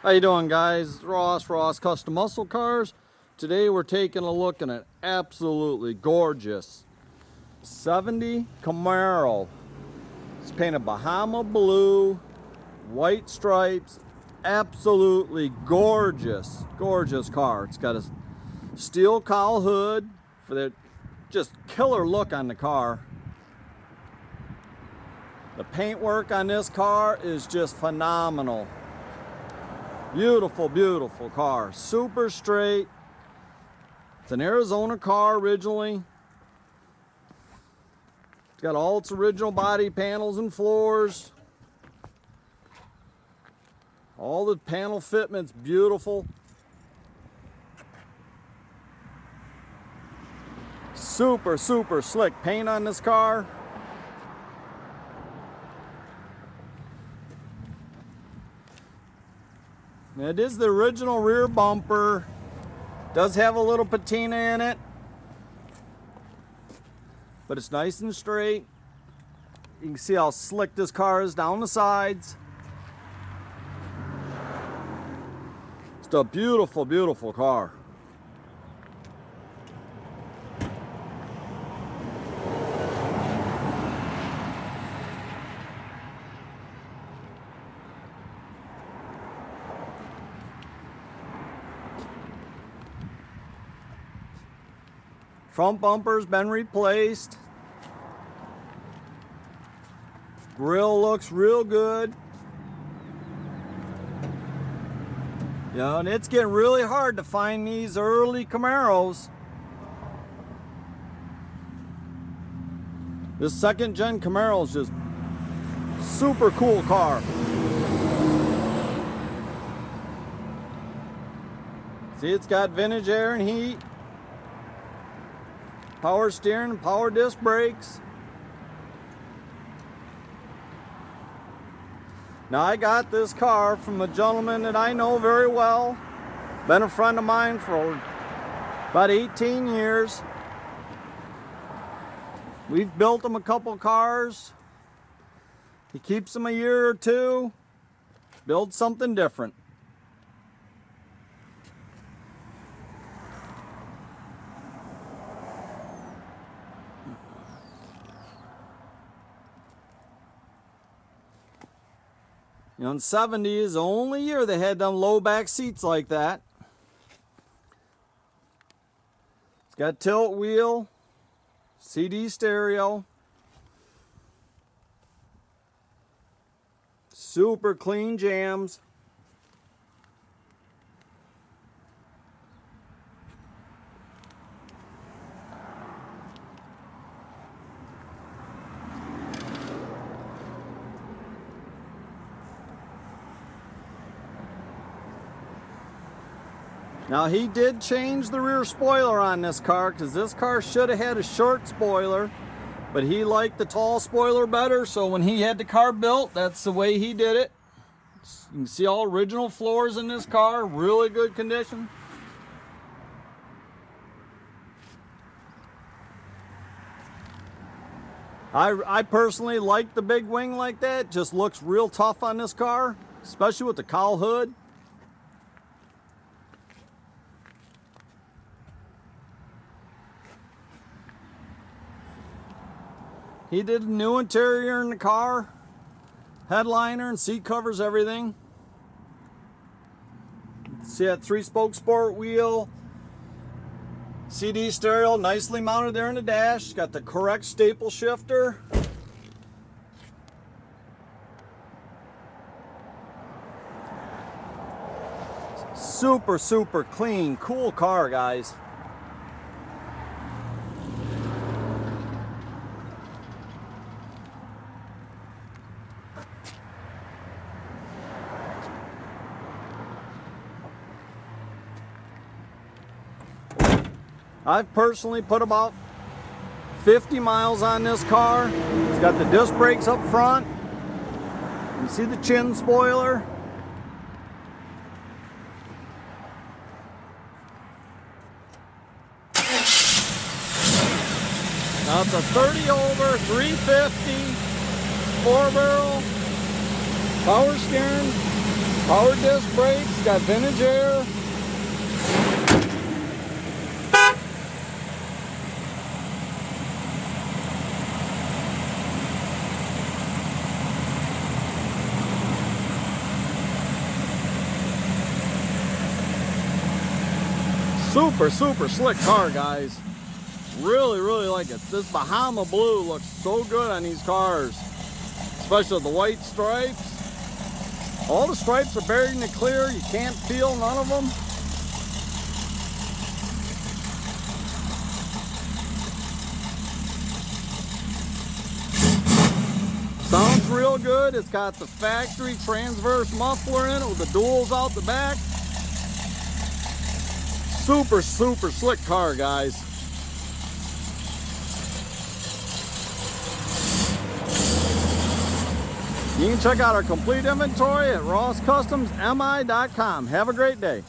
How you doing, guys? Ross Custom Muscle Cars. Today we're taking a look at an absolutely gorgeous 70 Camaro. It's painted Bahama Blue, white stripes. Absolutely gorgeous car. It's got a steel cowl hood for the just killer look on the car. The paintwork on this car is just phenomenal. Beautiful car. Super straight. It's an Arizona car originally. It's got all its original body panels and floors. All the panel fitment's beautiful. Super slick paint on this car. It is the original rear bumper. Does have a little patina in it, but it's nice and straight. You can see how slick this car is down the sides. It's a beautiful car. Front bumper's been replaced. Grill looks real good. You know, and it's getting really hard to find these early Camaros. This second gen Camaro is just super cool car. See, it's got vintage air and heat. Power steering and power disc brakes. Now, I got this car from a gentleman that I know very well. Been a friend of mine for about 18 years. We've built him a couple cars. He keeps them a year or two. Builds something different. You know, in 70 is the only year they had them low back seats like that. It's got tilt wheel, CD stereo, super clean jams. Now, he did change the rear spoiler on this car because this car should have had a short spoiler, but he liked the tall spoiler better, so when he had the car built, that's the way he did it. You can see all original floors in this car, really good condition. I personally like the big wing like that. Just looks real tough on this car, especially with the cowl hood. He did a new interior in the car, headliner and seat covers, everything. See that 3-spoke sport wheel, CD stereo, nicely mounted there in the dash. Got the correct staple shifter. Super clean, cool car, guys. I've personally put about 50 miles on this car. It's got the disc brakes up front. You see the chin spoiler. Now it's a 30 over, 350, 4-barrel, power steering, Power disc brakes, got vintage air. Super, super slick car, guys. Really, really like it. This Bahama Blue looks so good on these cars, especially the white stripes. All the stripes are buried in the clear. You can't feel none of them. Sounds real good. It's got the factory transverse muffler in it with the duals out the back. Super, super slick car, guys. You can check out our complete inventory at rosscustomsmi.com. Have a great day.